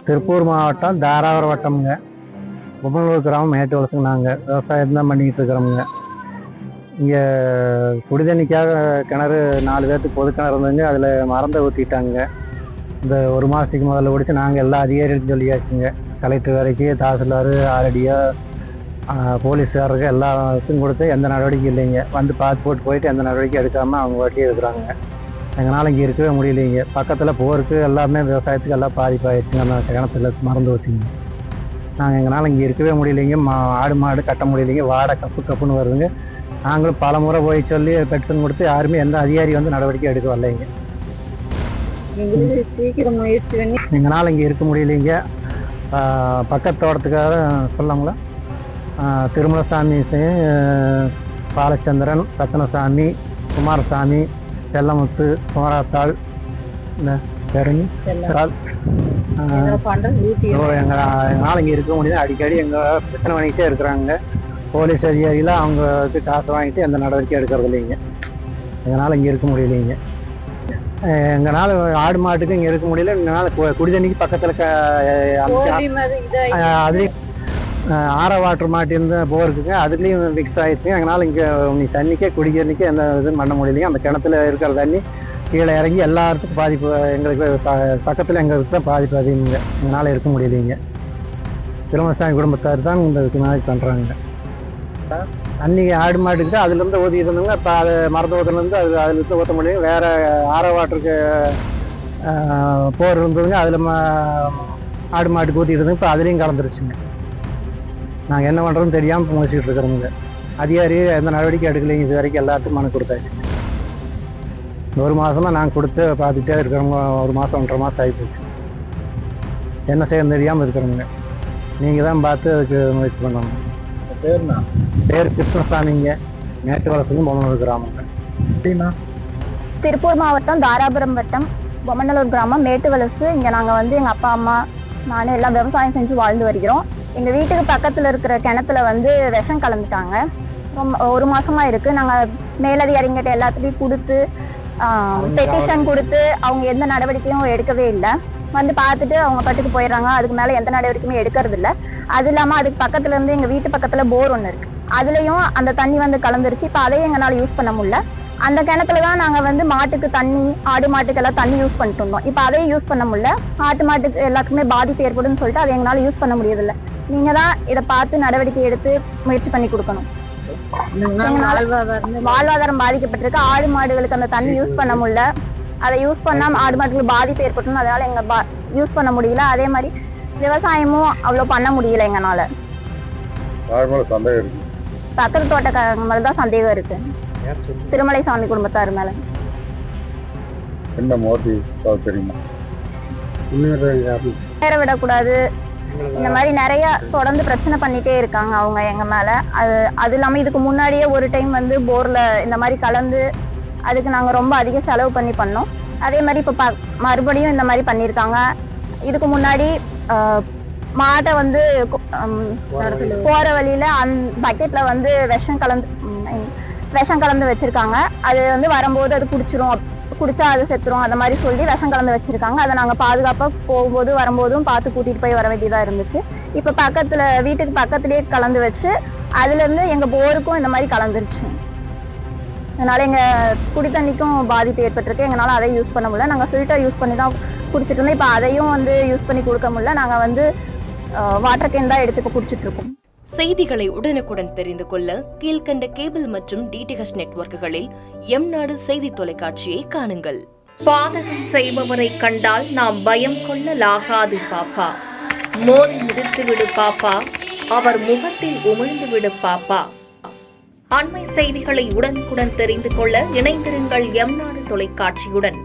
திருப்பூர் மாவட்டம் தாராபுரம் வட்டம்ங்க. பொம்மனூர் கிராமம் மேட்டு வளசுங்க. நாங்கள் விவசாயம் தான் பண்ணிக்கிட்டு இருக்கிறோமுங்க. இங்கே குடிதண்ணிக்காக கிணறு 4 பேர்த்துக்கு பொது கிணறு இருந்ததுங்க. அதில் மறந்த ஊற்றிட்டாங்க. இந்த ஒரு மாதத்துக்கு முதல்ல பிடிச்சி நாங்கள் எல்லா அதிகாரிகளுக்கும் சொல்லியாச்சுங்க. கலெக்டர் வரைக்கும், தாசில்தார், ஆர்டிஓ, போலீஸாருக்கு எல்லாத்துக்கும் கொடுத்து எந்த நடவடிக்கையும் இல்லைங்க. வந்து பார்த்து போயிட்டு எந்த நடவடிக்கை எடுக்காமல் அவங்க வாட்டியே இருக்கிறாங்க. எங்களால் இங்கே இருக்கவே முடியலைங்க. பக்கத்தில் போருக்கு எல்லாமே விவசாயத்துக்கு எல்லாம் பாதிப்பாகிடுச்சுங்க. அந்த கிணத்துல மறந்து ஊற்றிங்க. நாங்கள் எங்களால் இங்கே இருக்கவே முடியலைங்க. ஆடு மாடு கட்ட முடியலைங்க. வாடகை கப்புன்னு வருதுங்க. நாங்களும் பல முறை போய் சொல்லி பெட்டிஷன் கொடுத்து யாருமே எந்த அதிகாரி வந்து நடவடிக்கை எடுக்க வரலைங்க. சீக்கிரம் முயற்சி பண்ணி எங்களால் இங்கே இருக்க முடியலைங்க. பக்கத்து தோட்டத்துக்காக சொல்லாங்களா, திருமலசாமி, பாலச்சந்திரன், ரத்னசாமி, குமாரசாமி, செல்லமுத்து, குமாரத்தாள், எங்களால் இங்கே இருக்க முடியாது. அடிக்கடி எங்கள் பிரச்சனை பண்ணிக்கிட்டே இருக்கிறாங்க. போலீஸ் அதிகாரிகள் அவங்களுக்கு காசு வாங்கிட்டு எந்த நடவடிக்கை எடுக்கிறது இல்லைங்க. எங்களால் இங்கே இருக்க முடியலைங்க. எங்களால் ஆடு மாட்டுக்கு இங்கே இருக்க முடியல. எங்களால் குடிதண்ணிக்கு பக்கத்தில் அதுலேயும் ஆரோ வாட்டர் மாட்டிருந்து போருக்குங்க. அதுலேயும் மிக்ஸ் ஆகிடுச்சுங்க. எங்களால் இங்கே தண்ணிக்கே குடிக்கிறதுக்கே எந்த இதுவும் பண்ண முடியலைங்க. அந்த கிணத்துல இருக்கிற தண்ணி கீழே இறங்கி எல்லாத்துக்கும் பாதிப்பு. எங்களுக்கு பக்கத்தில் எங்களுக்கு தான் பாதிப்பு அதிகங்க. எங்களால் இருக்க முடியலைங்க. திருமசாமி குடும்பத்தார் தான் இந்த மாதிரி பண்ணுறாங்க. தண்ணி ஆடு மாட்டுக்கு அதுலேருந்து ஊற்றி இருந்தோங்க. இப்போ அது மரத்த ஊற்றுலேருந்து அதுலேருந்து ஊற்ற முடியும். வேறு ஆரோ வாட்டருக்கு போர் இருந்ததுங்க. அதில் ஆடு மாட்டுக்கு ஊற்றிட்டு இருந்தோங்க. இப்போ அதுலேயும் கலந்துருச்சுங்க. நாங்கள் என்ன பண்ணுறோன்னு தெரியாமல் முடிச்சுட்டு இருக்கிறோங்க. அதிகாரி எந்த நடவடிக்கை எடுக்கலைங்க. இது வரைக்கும் எல்லாத்துக்கும் மனு கொடுத்தாச்சு. ஒரு மாதமாக நாங்கள் கொடுத்து பார்த்துட்டே இருக்கிறோங்க. 1 மாதம் 1.5 மாதம் ஆகிப்போச்சு. என்ன செய்யணும் தெரியாமல் இருக்கிறோங்க. நீங்கள் தான் பார்த்து அதுக்கு முயற்சி பண்ணணும். பேர் கிருஷ்ணசாமிங்க. மேட்டு வளசுங்க, பொம்மனூர் கிராமங்க. திருப்பூர் மாவட்டம் தாராபுரம் வட்டம் பொம்மனூர் கிராமம் மேட்டு வளசு. இங்கே நாங்கள் வந்து எங்கள் அப்பா அம்மா நானும் எல்லாம் விவசாயம் செஞ்சு வாழ்ந்து வருகிறோம். எங்கள் வீட்டுக்கு பக்கத்தில் இருக்கிற கிணத்துல வந்து விஷம் கலந்துட்டாங்க. ரொம்ப 1 மாசமா இருக்கு. நாங்கள் மேலதிகாரிங்கிட்ட எல்லாத்துலேயும் கொடுத்து பெட்டிஷன் கொடுத்து அவங்க எந்த நடவடிக்கையும் எடுக்கவே இல்லை. வந்து பார்த்துட்டு அவங்க பட்டுக்கு போயிடுறாங்க. அதுக்கு மேலே எந்த நடவடிக்கையுமே எடுக்கிறது இல்லை. அது இல்லாமல் அதுக்கு பக்கத்துல இருந்து எங்கள் வீட்டு பக்கத்தில் போர் ஒன்று இருக்கு. அதுலேயும் அந்த தண்ணி வந்து கலந்துருச்சு. இப்போ அதையும் எங்களால் யூஸ் பண்ண முடியல. அந்த கிணத்துல தான் நாங்கள் வந்து மாட்டுக்கு தண்ணி, ஆடு மாட்டுக்கு எல்லாம் தண்ணி யூஸ் பண்ணிட்டு இருந்தோம். இப்போ அதையும் யூஸ் பண்ண முடியல. ஆட்டு மாட்டுக்கு எல்லாத்துக்குமே பாதிப்பு ஏற்படும்னு சொல்லிட்டு அதை எங்களால் யூஸ் பண்ண முடியதில்லை. நீங்கள் தான் இதை பார்த்து நடவடிக்கை எடுத்து முயற்சி பண்ணி கொடுக்கணும். வாழ்வாதாரம் பாதிக்கப்பட்டிருக்கு. ஆடு மாடுகளுக்கு அந்த தண்ணி யூஸ் பண்ண முடியல. அதை யூஸ் பண்ணாம ஆடு மாடுகளுக்கு பாதிப்பு ஏற்பட்டணும். அதனால எங்க யூஸ் பண்ண முடியல. அதே மாதிரி விவசாயமும் அவ்வளவு பண்ண முடியல எங்கனால. பக்கத்து தோட்டக்காரங்க மேல தான் சந்தேகம் இருக்கு. திருமலை சாமி குடும்பத்தார் மேல. நேர விடக்கூடாது. இந்த மாதிரி நிறைய தொடர்ந்து பிரச்சனை பண்ணிட்டே இருக்காங்க அவங்க எங்க மேல. அது இல்லாம இதுக்கு முன்னாடியே ஒரு டைம் வந்து போர்ல இந்த மாதிரி கலந்து அதுக்கு நாங்க ரொம்ப அதிக செலவு பண்ணோம். அதே மாதிரி இப்ப மறுபடியும் இந்த மாதிரி பண்ணிருக்காங்க. இதுக்கு முன்னாடி மாட்டை வந்து போற வழியில பக்கெட்ல வந்து விஷம் கலந்து வச்சிருக்காங்க. அது வந்து வரும்போது அது குடிச்சா அது செத்துரும், அந்த மாதிரி சொல்லி விஷம் கலந்து வச்சிருக்காங்க. அதை நாங்க பாதுகாப்பா போகும்போது வரும்போதும் பார்த்து கூட்டிட்டு போய் வர வேண்டியதா இருந்துச்சு. இப்ப வீட்டுக்கு பக்கத்துலயே கலந்து வச்சு அதுல இருந்து எங்க போருக்கும் இந்த மாதிரி கலந்துருச்சு. அதனால எங்க குடி தண்ணிக்கும் பாதிப்பு ஏற்பட்டிருக்கு. எங்களால அதை யூஸ் பண்ண முடியல. நாங்க ஃபில்டர் யூஸ் பண்ணி தான் குடிச்சிட்டு இருந்தோம். இப்ப அதையும் வந்து யூஸ் பண்ணி கொடுக்க முடியல. நாங்க வந்து வாட்டர் கேன் தான் எடுத்து குடிச்சிட்டு இருக்கோம். செய்திகளை உடனுக்குடன் தெரிந்து கொள்ள கீழ்கண்ட கேபிள் மற்றும் டிடிஹெச் நெட்வொர்க்குகளில் எம்நாடு செய்தி தொலைக்காட்சியை காணுங்கள். பாதகம் செய்பவரை கண்டால் நாம் பயம் கொள்ளலாகாது பாப்பா. மோதி மிதித்து விடு பாப்பா, அவர் முகத்தில் உமிழ்ந்து விடு பாப்பா. அண்மை செய்திகளை உடனுக்குடன் தெரிந்து கொள்ள இணைந்திருங்கள் எம்நாடு தொலைக்காட்சியுடன்.